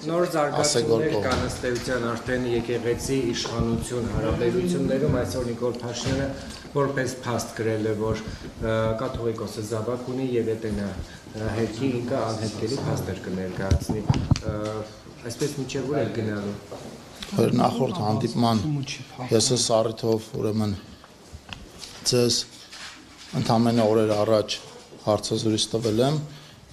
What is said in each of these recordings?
Նոր զարգացումներ կան ըստ էության արդեն եկեղեցի իշխանություն հարաբերություններում այսօր Նիկոլ Փաշինյանը որպես փաստ գրել է, որ կաթողիկոսը զավակ ունի եւ եթե նա հերքի ինքը անհետքելի փաստեր կներկայացնի, այսպես միջև ուր է գնալու։ Նախորդ հանդիպման ես սառիթով ուրեմն ձեզ ընդամենը օրեր առաջ հարցազրույց տվել եմ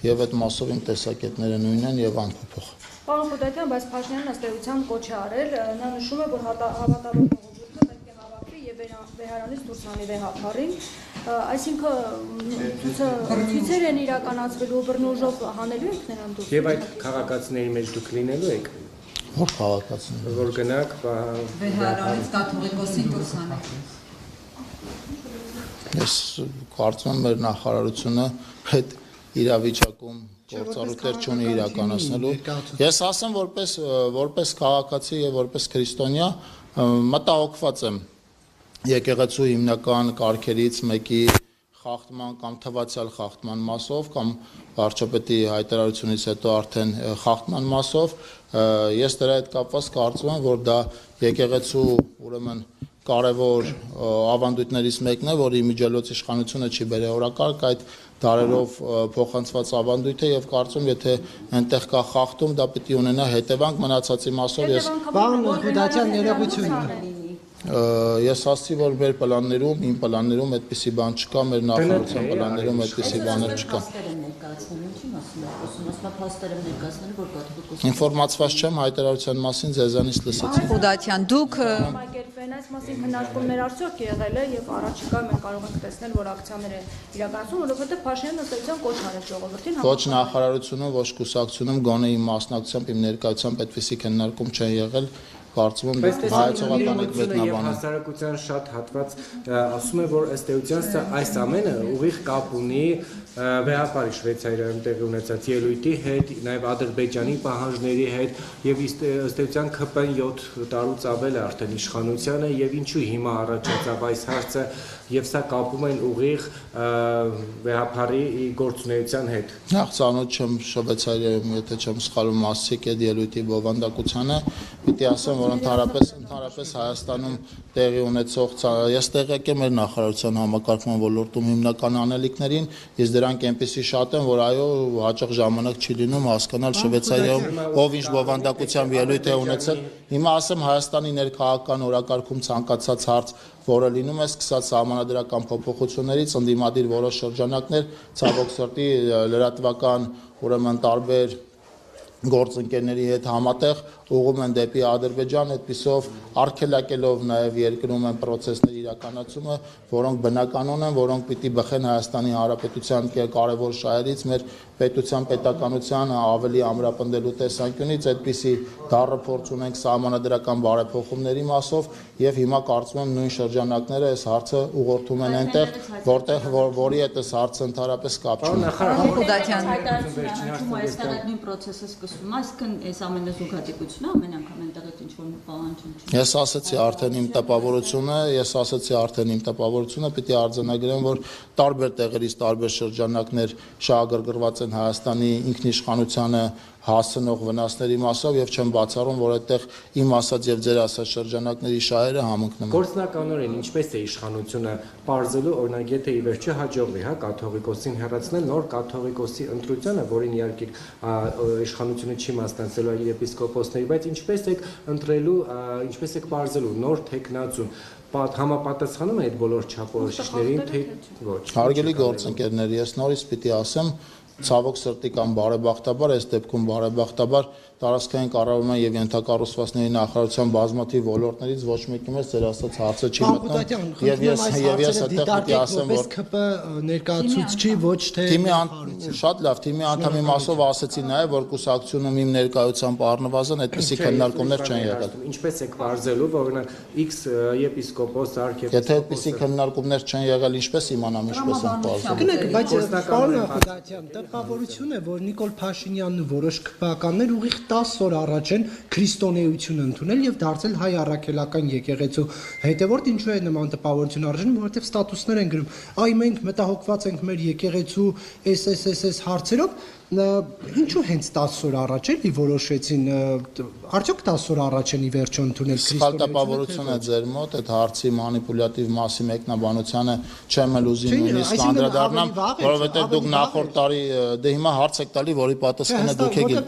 եւ այդ մասով իմ տեսակետները նույնն են եւ անփոփոխ։ Պարոն Խուդատյան, բայց Փաշինյանն ըստ էության կոչ է արել, նա նշում է, որ հավատալու ժողովուրդը պետք է հավաքվի եւ վեհարանից դուրս հանի վեհապարին, այսինքն ցույցեր են իրականացվելու բռնուժով հանելու եք նրան դուրս։ Եվ այդ քաղաքացիների մեջ դուք լինելու եք։ Որ քաղաքացիներ։ Որ գնաք վեհարանից կաթողիկոսին դուրս հանեք։ Ես կարծում եմ մեր նախարարությունը այդ իրավիճակում գործառույթներ չունի իրականացնելու։ Ես ասեմ որպես քաղաքացի եւ որպես քրիստոնյա մտահոգված եմ եկեղեցու հիմնական կարգերից մեկի խախտման կամ թվացial խախտման մասով կամ վարչապետի հայտարարությունից հետո արդեն խախտման մասով ես դրա հետ կապված կարծում եմ որ դա եկեղեցու ուրեմն կարևոր ավանդույթներից մեկն է, որ իմիջիալոց իշխանությունը չի բերել օրակարգ այդ դարերով փոխանցված ավանդույթը եւ կարծում եթե այնտեղ կա խախտում, դա պիտի ունենա հետևանք մնացածի մասով ես Պարոն Խուդատյան ներողություն Ես ասացի, որ մեր պլաններում, իմ պլաններում այդպիսի բան չկա, մեր նախարարության պլաններում այդպիսի բաներ չկա։ Ինֆորմացված չեմ հայտարարության մասին, ձեզանից լսեցի։ Խուդատյան, դուք այս մասին քննարկումներ արդյոք եղել է եւ առաջիկա մենք կարող ենք տեսնել, որ ակցիաներ է իրականացում, որովհետեւ Փաշինյանն ըստ էության կոչ արել ժողովրդին։ Ոչ նախարարությունում, ոչ կուսակցությունում, գոնե իմ մասնակցությամբ, իմ ներկայությամբ այդպիսի քննարկում չեն եղել։ Կարծում եմ հայեցողական եք մեկնաբանը։ Հասարակության շատ հատված ասում է, որ ըստ էության այս ամենը ուղիղ կապ ունի վեհապարի Շվեյցարիայում տեղի ունեցած ելույթի հետ, նաև Ադրբեջանի պահանջների հետ եւ ըստ էության ԿՊ-ն 7 տարուց ավել է արդեն իշխանությանը եւ ինչու հիմա առաջացավ այս հարցը եւ սա կապում են ուղիղ վեհապարի գործունեության հետ։ Նախ ծանոթ չեմ Շվեյցարիայում, եթե չեմ սխալվում, ասացիք այդ ելույթի բովանդակությանը, պիտի ասեմ, որ ընդհանրապես Հայաստանում տեղի ունեցող ես տեղյակ եմ մեր նախարարության համակարգման ոլորտում հիմնական անելիքներին, իսկ դրանք այնպեսի շատ են, որ այո, հաճախ ժամանակ չի լինում հասկանալ Շվեյցարիայում ով ինչ բովանդակությամբ ելույթ է ունեցել։ Հիմա ասեմ Հայաստանի ներքաղաքական օրակարգում ցանկացած հարց, որը լինում է սկսած սահմանադրական փոփոխություններից, ընդդիմադիր որոշ շրջանակներ, ցավոք սրտի լրատվական ուրեմն տարբեր գործընկերների հետ համատեղ ուղղում են դեպի Ադրբեջան, այդպիսով արգելակելով նաև երկրում են process-ների իրականացումը, որոնք բնականon են, որոնք պիտի բխեն Հայաստանի Հանրապետության կարևոր շահերից, մեր պետության պետականության ավելի ամրապնդելու տեսանկյունից, այդպիսի դառը փորձ ունենք սահմանադրական բարեփոխումների մասով եւ հիմա կարծում եմ նույն շրջանակները այս հարցը ուղղորդում են այնտեղ, որտեղ որի հետ այս հարցը ընդհանրապես կապ չունի։ Խուդատյան Հայաստանը նույն process-ը սկսվում, այսինքն այս ամենը զուգադիպություն է, ամեն անգամ այնտեղից ինչ-որ պահանջում չի։ Ես ասացի արդեն իմ տպավորությունը, պիտի արձանագրեմ, որ տարբեր տեղերից տարբեր շրջանակներ շահագրգռված են Հայաստանի ինքնիշխանությանը հասնող վնասների մասով եւ չեմ բացառում, որ այդտեղ իմ ասած եւ ձեր ասած շրջանակների շահերը համընկնում են։ Գործնականորեն ինչպես է իշխանությունը բարձելու, օրինակ եթե ի վերջո հաջողվի, կաթողիկոսին հեռացնել նոր կաթողիկոսի ընտրությանը, որին իհարկե իշխանությունը չի մասնակցելու այլ եպիսկոպոսների, բայց ինչպես եք ընտրելու, ինչպես եք բարձելու նոր տեխնացուն համապատասխանում է այդ բոլոր չափորոշիչներին, թե ոչ։ Հարգելի գործընկերներ, ես նորից պիտի ասեմ, ցավոք սրտի կամ բարեբախտաբար, այս դեպքում բարեբախտաբար տարածքային կառավարման եւ ենթակառուցվածքների նախարարության բազմաթիվ ոլորտներից ոչ մեկի մեջ ձեր ասած հարցը չի մտնում եւ ես այդտեղ պիտի ասեմ որ ԿՊ ներկայացուցչի ոչ թե շատ լավ թիմի անդամի մասով ասեցի նաեւ որ կուսակցությունում իմ ներկայությամբ առնվազն այդպիսի քննարկումներ չեն եղել ինչպես եք բարձելու որ օրինակ X եպիսկոպոս արքեպիսկոպոս եթե այդպիսի քննարկումներ չեն եղել ինչպես իմանամ ինչպես են բարձրանում բայց պարոն Խուդատյան տպավորություն է որ Նիկոլ Փաշինյանն ու որոշ ԿՊ-ականներ ուղիղ 10 օր առաջ են քրիստոնեություն ընդունել եւ դարձել հայ առաքելական եկեղեցու հետեւորդ ինչու է նման տպավորություն արժանի որովհետեւ ստատուսներ են գրում այ մենք մտահոգված ենք մեր եկեղեցու SSSS հարցերով Ինչու հենց 10 օր առաջ էլի որոշեցին արդյոք 10 օր առաջ են ի վերջո ընդունել քրիստոնեություն է ձեր մոտ այդ հարցի մանիպուլյատիվ մասի մեկնաբանությանը չեմ էլ ուզի նույնիսկ անդրադառնամ, որովհետև դուք նախորդ տարի դե հիմա հարց եք տալի, որի պատասխանը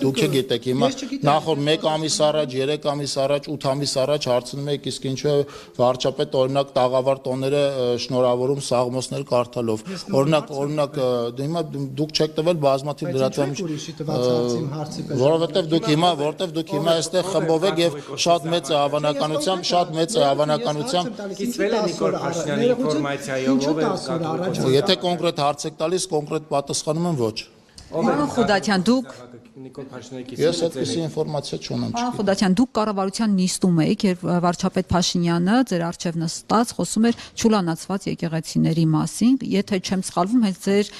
դուք գիտեք հիմա նախորդ 1 ամիս առաջ, 3 ամիս առաջ, 8 ամիս առաջ հարցնում եք, իսկ ինչու է վարչապետ օրինակ տաղավար տոները շնորհավորում սաղմոսներ կարդալով։ Օրինակ հիմա դուք չեք տվել բազմաթիվ որովհետև դուք հիմա այստեղ խմբով եք եւ շատ մեծ է հավանականությամբ կիսվել է Նիկոլ Փաշինյանի ինֆորմացիայով եթե կոնկրետ հարց եք տալիս կոնկրետ պատասխանում եմ ոչ Պարոն Խուդատյան, դուք Նիկոլ Փաշինյանի Ես այդպիսի ինֆորմացիա չունեմ։ Պարոն Խուդատյան, դուք կառավարության նիստում եք, երբ վարչապետ Փաշինյանը ձեր առջև նստած խոսում էր ճուլանացված եկեղեցիների մասին, եթե չեմ սխալվում, հենց ձեր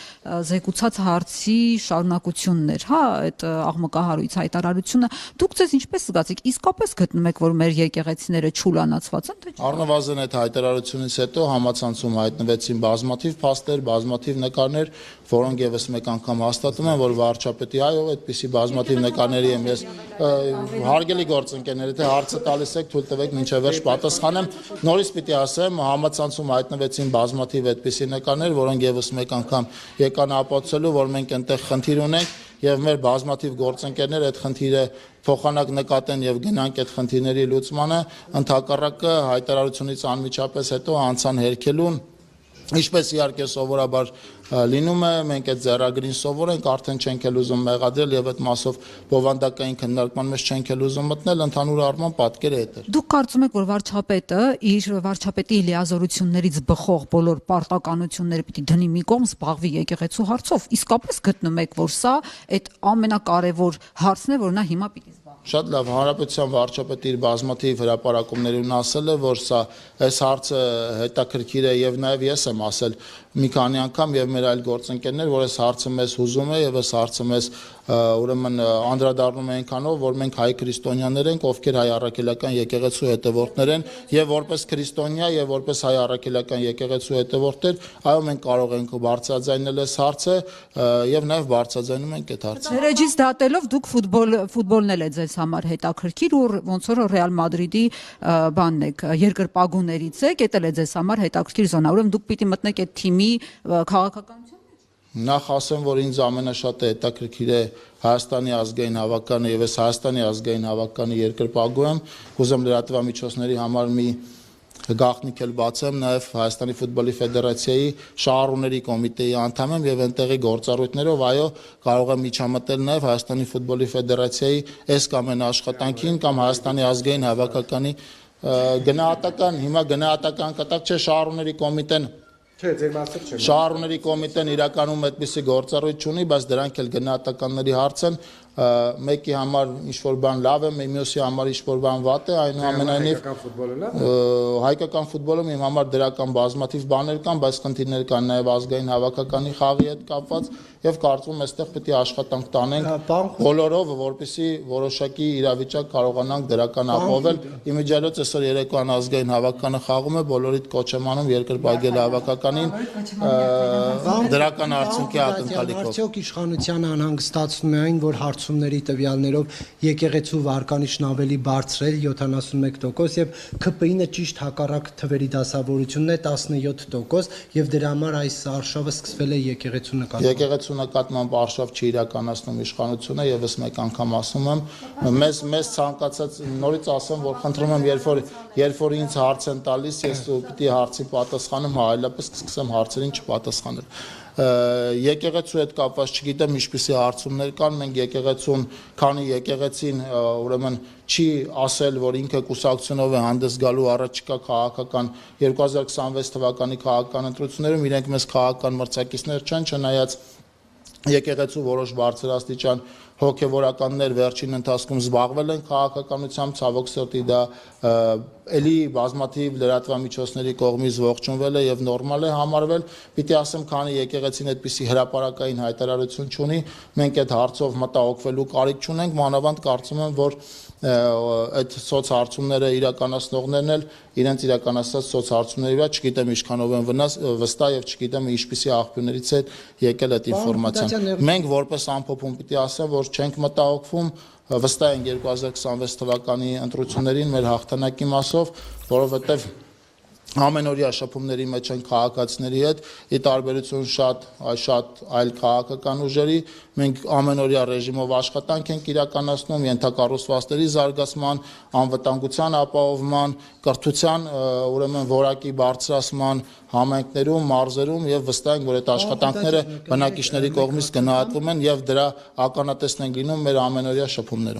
զեկուցած հարցի շարունակությունն էր, հա, այդ աղմկահարույց հայտարարությունը։ Դուք ձեզ ինչպես զգացիք, իսկապես գտնում եք, որ մեր եկեղեցիները ճուլանացված են, թե՞ չէ։ Առնվազն այդ հայտարարությունից հետո համացանցում հայտնվեցին բազմաթիվ փաստեր, բազմաթիվ նկարներ, որոնք եւս մեկ անգամ հաստատում են, որ վարչապետի այո, այդպիսի բազմաթիվ նկարների եմ ես հարգելի գործընկերներ, եթե հարցը տալիս եք, թույլ տվեք մինչև վերջ պատասխանեմ։ Նորից պիտի ասեմ, համացանցում հայտնվեցին բազմաթիվ այդպիսի նկարներ, որոնք եւս մեկ անգամ եկան ապացուցելու, որ մենք այնտեղ խնդիր ունենք եւ մեր բազմաթիվ գործընկերներ այդ խնդիրը փոխանակ նկատեն եւ գնանք այդ խնդիրների լուծմանը, ընդհակառակը հայտարարությունից անմիջապես հետո անցան հերքելուն Ինչպես իհարկե սովորաբար լինում է, մենք այդ ձեռագրին սովոր ենք, արդեն չենք էլ ուզում մեղադրել եւ այդ մասով բովանդակային քննարկման մեջ չենք էլ ուզում մտնել, ընդհանուր առմամբ պատկերը այդ է։ Դուք կարծում եք, որ վարչապետը իր վարչապետի լիազորություններից բխող բոլոր պարտականությունները պիտի դնի մի կողմ, զբաղվի եկեղեցու հարցով։ Իսկապես գտնում եք, որ սա այդ ամենակարևոր հարցն է, որ նա հիմա պիտի Շատ լավ, հանրապետության վարչապետը իր բազմաթիվ հրապարակումներում ասել է, որ սա այս հարցը հետաքրքիր է եւ նաեւ ես եմ ասել մի քանի անգամ եւ մեր այլ գործընկերներ, որ այս հարցը մեզ հուզում է եւ այս հարցը մեզ ուրեմն անդրադառնում է այնքանով, որ մենք հայ քրիստոնյաներ ենք, ովքեր հայ առաքելական եկեղեցու հետևորդներ են եւ որպես քրիստոնյա եւ որպես հայ առաքելական եկեղեցու հետևորդներ, այո մենք կարող ենք բարձրաձայնել այս հարցը եւ նաեւ բարձրաձայնում ենք այդ հարցը։ Ռեջիս դատելով դուք ֆուտբոլն էլ է ձեզ համար հետաքրքիր ու ոնց որ Ռեալ Մադրիդի բանն եք, երկրպագուներից եք, դա էլ է ձեզ համար հետաքրքիր զոնա, ուրեմն դուք պիտի մտնեք այդ թիմի քաղաքականության Նախ ասեմ, որ ինձ ամենաշատը հետաքրքիր է Հայաստանի ազգային հավաքականը եւ այս Հայաստանի ազգային հավաքականի երկրպագու եմ, կուզեմ լրատվամիջոցների համար մի գաղտնիք էլ բացեմ, նաեւ Հայաստանի ֆուտբոլի ֆեդերացիայի շահառուների կոմիտեի անդամ եմ եւ այնտեղի գործառույթներով այո կարող եմ միջամտել նաեւ Հայաստանի ֆուտբոլի ֆեդերացիայի այս կամ այն աշխատանքին կամ Հայաստանի ազգային հավաքականի գնահատական, հիմա գնահատական կտակ չէ շահառուների կոմիտեն Չէ, ձեր մասը չէ։ Շահառուների կոմիտեն իրականում այդպիսի գործառույթ չունի, բայց դրանք էլ գնահատականների հարց են, մեկի համար ինչ-որ բան լավ է, մյուսի համար ինչ-որ բան վատ է, այնուամենայնիվ հայկական ֆուտբոլում իմ համար դրական բազմաթիվ բաներ կան, բայց խնդիրներ կան նաև ազգային հավաքականի խաղի հետ կապված եւ կարծում եմ այստեղ պետք է աշխատանք տանենք բոլորով, որպեսզի որոշակի իրավիճակ կարողանանք դրական ապահովել։ Իմիջիալոց այսօր երեկոյան ազգային հավաքականը խաղում է, բոլորիդ կոչ եմ անում երկրպագել հավաքականին դրական արդյունքի ակնկալիքով։ Արդյոք իշխանությանը անհանգստացնում է այն, որ հարցումների տվյալներով եկեղեցու վարկանիշն ավելի բարձր է 71% եւ ՔՊԻ-ը ճիշտ հակառակ թվերի դասավորությունն է 17% եւ դրա համար այս արշավը սկսվել է եկեղեցու նկատմամբ։ Եկեղեցու նկատմամբ արշավ չի իրականացնում իշխանությունը, եւս մեկ անգամ ասում եմ, մեզ ցանկացած նորից ասեմ, որ խնդրում եմ, երբ որ ինձ հարց են տալիս, ես պիտի հարցի պատասխանեմ, այլապես կսկսեմ հարցերին չպատասխանել։ Եկեղեցու հետ կապված չգիտեմ ինչպիսի հարցումներ կան, մենք եկեղեցուն, քանի եկեղեցին ուրեմն չի ասել, որ ինքը կուսակցությունով է հանդես գալու առաջիկա քաղաքական 2026 թվականի քաղաքական ընտրություններում, իրենք մեզ քաղաքական մրցակիցներ չեն, չնայած եկեղեցու որոշ բարձրաստիճան հոգևորականներ վերջին ընթացքում զբաղվել են քաղաքականությամբ, ցավոք սրտի դա էլի բազմաթիվ լրատվամիջոցների կողմից ողջունվել է եւ նորմալ է համարվել, պիտի ասեմ, քանի եկեղեցին այդպիսի հրապարակային հայտարարություն չունի, մենք այդ հարցով մտահոգվելու կարիք չունենք, մանավանդ կարծում եմ, որ այդ սոցհարցումները իրականացնողներն էլ իրենց իրականացած սոցհարցումների վրա չգիտեմ ինչքանով են վստահ եւ չգիտեմ ինչպիսի աղբյուրներից է եկել այդ ինֆորմացիան։ Մենք որպես ամփոփում պիտի ասեմ, որ չենք մտահոգվում, վստահ ենք 2026 թվականի ընտրություններին մեր հաղթանակի մասով, որովհետեւ ամենօրյա շփումների մեջ են քաղաքացիների հետ, ի տարբերություն շատ այլ քաղաքական ուժերի, մենք ամենօրյա ռեժիմով աշխատանք ենք իրականացնում, ենթակառուցվածքների զարգացման, անվտանգության ապահովման, կրթության ուրեմն որակի բարձրացման համայնքներում, մարզերում եւ վստահ ենք, որ այդ աշխատանքները բնակիչների կողմից գնահատվում են եւ դրա ականատեսն են լինում մեր ամենօրյա շփումներում։